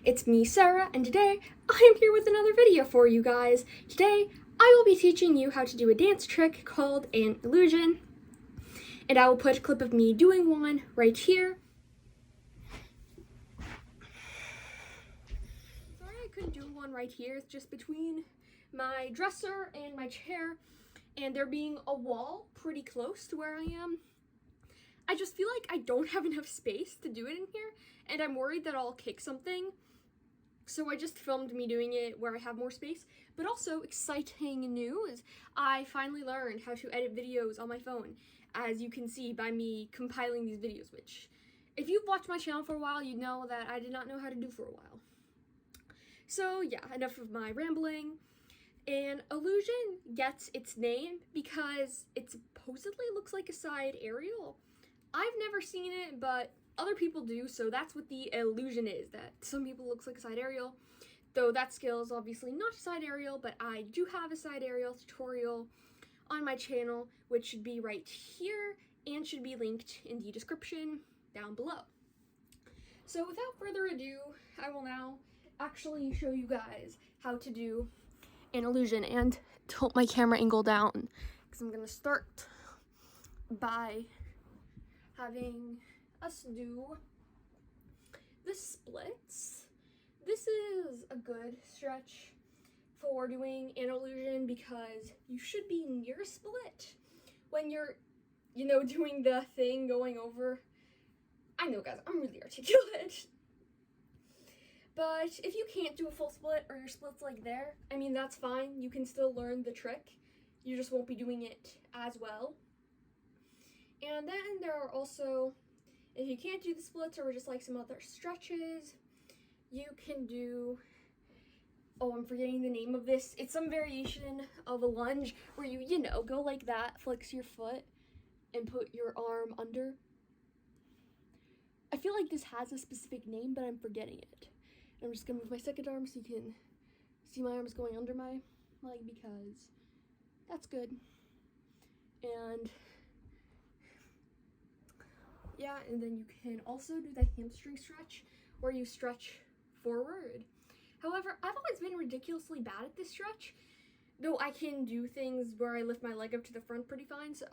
it's me, Sarah, and today I am here with another video for you guys. Today, I will be teaching you how to do a dance trick called an illusion, and I will put a clip of me doing one right here. Sorry I couldn't do one right here, it's just between my dresser and my chair, and there being a wall pretty close to where I am. I just feel like I don't have enough space to do it in here, and I'm worried that I'll kick something. So I just filmed me doing it where I have more space. But also, exciting news, I finally learned how to edit videos on my phone, as you can see by me compiling these videos, which, if you've watched my channel for a while, you know that I did not know how to do for a while. So yeah, enough of my rambling. An illusion gets its name because it supposedly looks like a side aerial. I've never seen it, but other people do, so that's what the illusion is, that some people looks like a side aerial, though that skill is obviously not a side aerial, but I do have a side aerial tutorial on my channel, which should be right here and should be linked in the description down below. So without further ado, I will now actually show you guys how to do an illusion and tilt my camera angle down, because I'm going to start by having us do the splits. This is a good stretch for doing an illusion because you should be near a split when you're, doing the thing going over. I know, guys, I'm really articulate. But if you can't do a full split or your split's like there, I mean, that's fine. You can still learn the trick. You just won't be doing it as well. And then there are also, if you can't do the splits or just like some other stretches, you can do, oh, I'm forgetting the name of this. It's some variation of a lunge where you go like that, flex your foot, and put your arm under. I feel like this has a specific name, but I'm forgetting it. I'm just gonna move my second arm so you can see my arms going under my leg because that's good. And yeah, and then you can also do the hamstring stretch where you stretch forward. However, I've always been ridiculously bad at this stretch, though I can do things where I lift my leg up to the front pretty fine. So,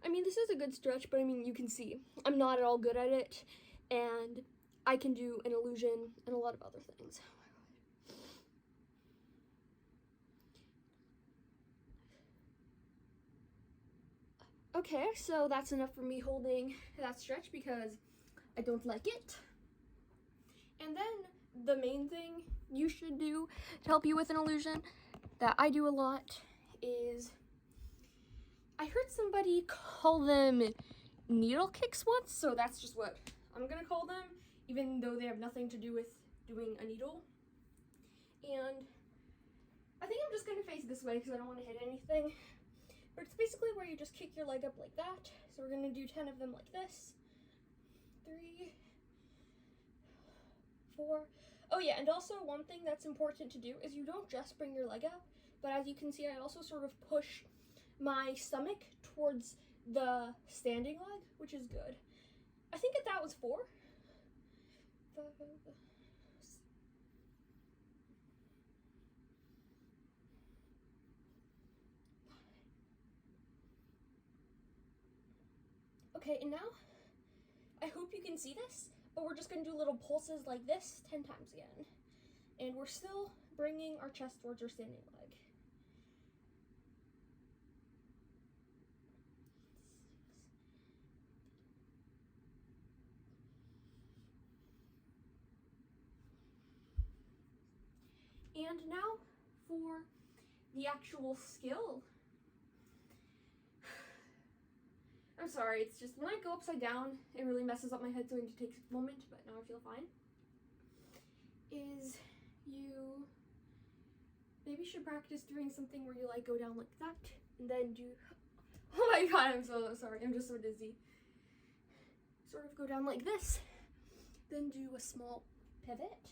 I mean, this is a good stretch, but I mean, you can see I'm not at all good at it, and I can do an illusion and a lot of other things. Okay, so that's enough for me holding that stretch because I don't like it. And then the main thing you should do to help you with an illusion that I do a lot is, I heard somebody call them needle kicks once, so that's just what I'm gonna call them, even though they have nothing to do with doing a needle. And I think I'm just gonna face this way because I don't want to hit anything. But it's basically where you just kick your leg up like that. So we're gonna do 10 of them like this. 3, 4. Oh yeah, and also one thing that's important to do is you don't just bring your leg up, but as you can see, I also sort of push my stomach towards the standing leg, which is good. I think that was 4. 5, okay, and now, I hope you can see this, but we're just gonna do little pulses like this 10 times again. And we're still bringing our chest towards our standing leg. And now for the actual skill. I'm sorry, it's just when I go upside down, it really messes up my head, so it takes a moment, but now I feel fine. Is you maybe should practice doing something where you like go down like that, and then do, oh my god, I'm so sorry, I'm just so dizzy. Sort of go down like this, then do a small pivot,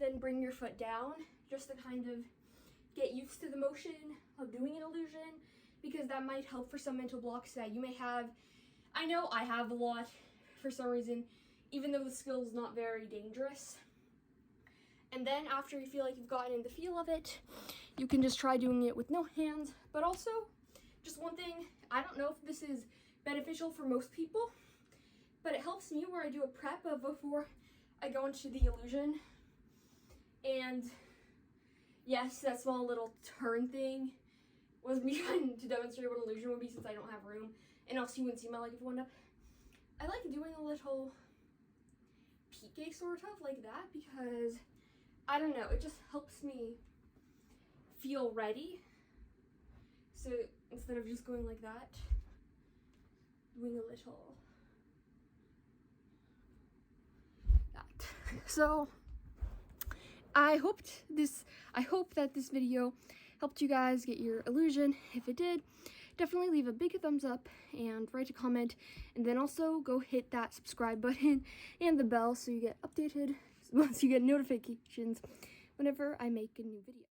then bring your foot down, just to kind of get used to the motion of doing an illusion, because that might help for some mental blocks that you may have. I know I have a lot for some reason, even though the skill is not very dangerous. And then after you feel like you've gotten in the feel of it, you can just try doing it with no hands. But also, just one thing, I don't know if this is beneficial for most people, but it helps me where I do a prep of before I go into the illusion. And yes, that small little turn thing was me trying to demonstrate what illusion would be since I don't have room. And also you wouldn't see my leg if it went up. I like doing a little pique sort of like that because, I don't know, it just helps me feel ready. So instead of just going like that, doing a little that. So I hope that this video helped you guys get your illusion. If it did, definitely leave a big thumbs up and write a comment, and then also go hit that subscribe button and the bell so you get updated once you get notifications whenever I make a new video.